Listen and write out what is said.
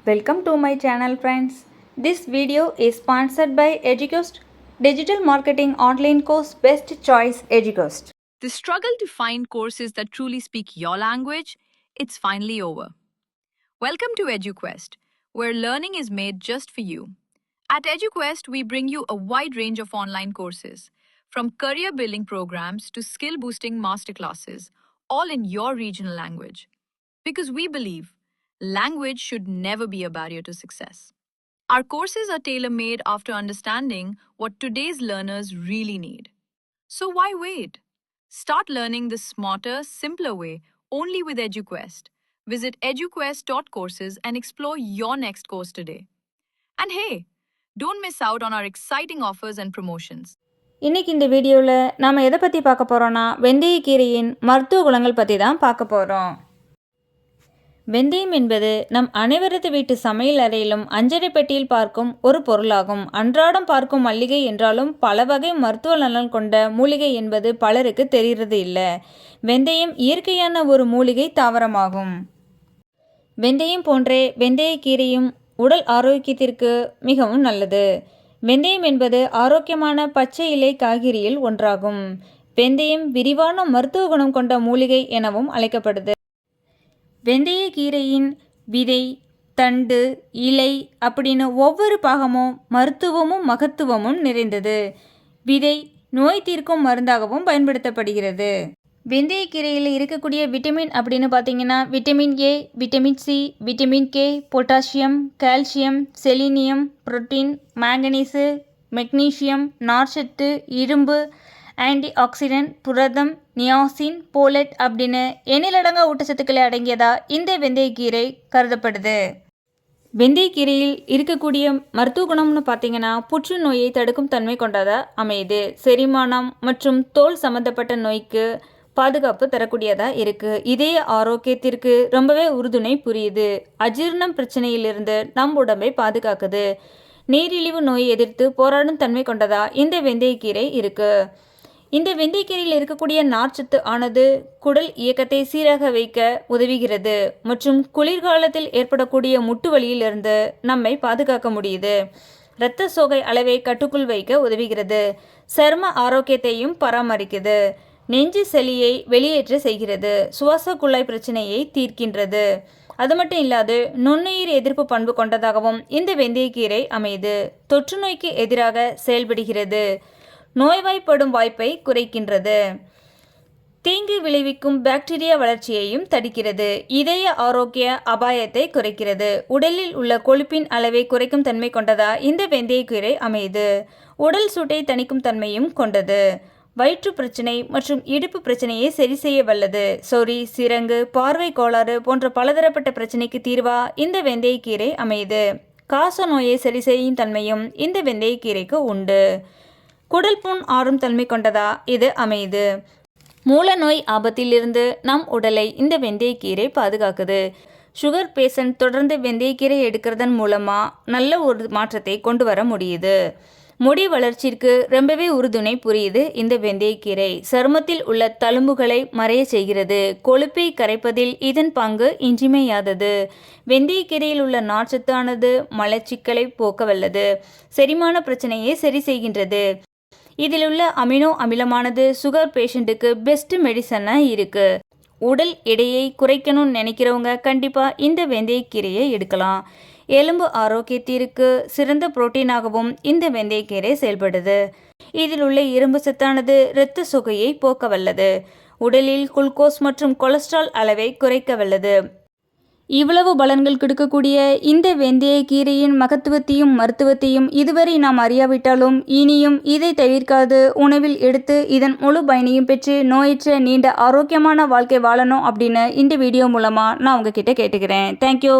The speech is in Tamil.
Welcome to my channel friends. This video is sponsored by Educost, digital marketing online course best choice Educost. The struggle to find courses that truly speak your language, it's finally over. Welcome to EduQuest, where learning is made just for you. At EduQuest, we bring you a wide range of online courses, from career building programs to skill boosting masterclasses, all in your regional language. Because we believe language should never be a barrier to success. Our courses are tailor made after understanding what today's learners really need. So why wait? Start learning the smarter, simpler way only with EduQuest. Visit eduquest.courses and explore your next course today. And hey, don't miss out on our exciting offers and promotions. இன்னைக்கு இந்த வீடியோவில் நாம் எதை பற்றி பார்க்க போகிறோன்னா வெந்தயக்கீரையின் மருத்துவ குணங்கள் பற்றி தான் பார்க்க போகிறோம். வெந்தயம் என்பது நம் அனைவரது வீட்டு சமையல் அறையிலும் அஞ்சறை பெட்டியில் பார்க்கும் ஒரு பொருளாகும். அன்றாடம் பார்க்கும் மல்லிகை என்றாலும் பல வகை மருத்துவ நலன் கொண்ட மூலிகை என்பது பலருக்கு தெரிகிறது இல்லை. வெந்தயம் இயற்கையான ஒரு மூலிகை தாவரமாகும். வெந்தயம் போன்றே வெந்தயக்கீரையும் உடல் ஆரோக்கியத்திற்கு மிகவும் நல்லது. வெந்தயம் என்பது ஆரோக்கியமான பச்சை இலை காய்கறியில் ஒன்றாகும். வெந்தயம் விரிவான மருத்துவ குணம் கொண்ட மூலிகை எனவும் அழைக்கப்படுது. வெந்தயக்கீரையின் விதை, தண்டு, இலை அப்படின்னு ஒவ்வொரு பாகமும் மருத்துவமும் மகத்துவமும் நிறைந்தது. விதை நோய் தீர்க்கும் மருந்தாகவும் பயன்படுத்தப்படுகிறது. வெந்தயக்கீரையில் இருக்கக்கூடிய விட்டமின் அப்படின்னு பார்த்தீங்கன்னா vitamin A, vitamin C, vitamin K, potassium, calcium, selenium, protein, manganese, magnesium, நார்ச்சத்து, இரும்பு, ஆன்டி ஆக்சிடென்ட், புரதம், நியாசின், போலட் அப்படின்னு எண்ணிலடங்கா ஊட்டச்சத்துக்களை அடங்கியதா இந்த வெந்தயக்கீரை கருதப்படுது. வெந்தயக்கீரையில் இருக்கக்கூடிய மருத்துவ குணம்னு பார்த்தீங்கன்னா புற்றுநோயை தடுக்கும் தன்மை கொண்டதாக அமையுது. செரிமானம் மற்றும் தோல் சம்பந்தப்பட்ட நோய்க்கு பாதுகாப்பு தரக்கூடியதாக இருக்குது. இதய ஆரோக்கியத்திற்கு ரொம்பவே உறுதுணை புரியுது. அஜீரணம் பிரச்சனையிலிருந்து நம் உடம்பை பாதுகாக்குது. நீரிழிவு நோயை எதிர்த்து போராடும் தன்மை கொண்டதா இந்த வெந்தயக்கீரை இருக்குது. இந்த வெந்தயக்கீரையில் இருக்கக்கூடிய நார்ச்சத்து ஆனது குடல் இயக்கத்தை சீராக வைக்க உதவுகிறது மற்றும் குளிர்காலத்தில் ஏற்படக்கூடிய முட்டு வலியிலிருந்து நம்மை பாதுகாக்க முடியுது. இரத்த சோகை அளவை கட்டுக்குள் வைக்க உதவுகிறது. சரும ஆரோக்கியத்தையும் பராமரிக்குது. நெஞ்சு சளியை வெளியேற்ற செய்கிறது. சுவாச குழாய் பிரச்சனையை தீர்க்கின்றது. அது மட்டும் இல்லாது நுண்ணுயிர் எதிர்ப்பு பண்பு கொண்டதாகவும் இந்த வெந்தயக்கீரை அமையுது. தொற்று நோய்க்கு எதிராக செயல்படுகிறது. நோய்வாய்ப்படும் வாய்ப்பை குறைக்கின்றது. தீங்கு விளைவிக்கும் பாக்டீரியா வளர்ச்சியையும் தடுக்கிறது. இதய ஆரோக்கிய அபாயத்தை குறைக்கிறது. உடலில் உள்ள கொழுப்பின் அளவை குறைக்கும் தன்மை கொண்டதா இந்த வெந்தயக்கீரை அமையுது. உடல் சூட்டை தணிக்கும் தன்மையும் கொண்டது. வயிற்று பிரச்சனை மற்றும் இடுப்பு பிரச்சனையை சரி செய்ய வல்லது. சொறி, சிரங்கு, பார்வை கோளாறு போன்ற பலதரப்பட்ட பிரச்சனைக்கு தீர்வா இந்த வெந்தயக்கீரை அமையுது. காச நோயை சரி செய்யும் தன்மையும் இந்த வெந்தயக்கீரைக்கு உண்டு. குடல் புண் ஆறும் தன்மை கொண்டதா இது அமையுது. மூல நோய் ஆபத்திலிருந்து நம் உடலை இந்த வெந்தயக்கீரை பாதுகாக்குது. சுகர் பேஷண்ட் தொடர்ந்து வெந்தயக்கீரை எடுக்கிறதன் மூலமாக நல்ல ஒரு மாற்றத்தை கொண்டு வர முடியுது. முடி வளர்ச்சிக்கு ரொம்பவே உறுதுணை புரியுது இந்த வெந்தயக்கீரை. சருமத்தில் உள்ள தழும்புகளை மறைய செய்கிறது. கொழுப்பை கரைப்பதில் இதன் பங்கு இன்றியமையாதது. வெந்தயக்கீரையில் உள்ள நார்ச்சத்தானது மலச்சிக்கலை போக்க வல்லது. செரிமான பிரச்சனையை சரி செய்கின்றது. இதில் உள்ள அமினோ அமிலமானது சுகர் பேஷண்ட்டுக்கு பெஸ்ட் மெடிசனாக இருக்குது. உடல் எடையை குறைக்கணும்னு நினைக்கிறவங்க கண்டிப்பாக இந்த வெந்தயக்கீரையை எடுக்கலாம். எலும்பு ஆரோக்கியத்திற்கு சிறந்த புரோட்டீனாகவும் இந்த வெந்தயக்கீரை செயல்படுது. இதில் உள்ள இரும்பு சத்தானது இரத்த சோகையை போக்க வல்லது. உடலில் குளுக்கோஸ் மற்றும் கொலஸ்ட்ரால் அளவை குறைக்க வல்லது. இவ்வளவு பலன்கள் கொடுக்கக்கூடிய இந்த வெந்தயக்கீரையின் மகத்துவத்தையும் மருத்துவத்தையும் இதுவரை நாம் அறியாவிட்டாலும் இனியும் இதை தவிர்க்காது உணவில் எடுத்து இதன் முழு பயனையும் பெற்று நோயற்ற நீண்ட ஆரோக்கியமான வாழ்க்கை வாழணும் அப்படின்னு இந்த வீடியோ மூலமாக நான் உங்ககிட்ட கேட்டுக்கிறேன். தேங்க்யூ.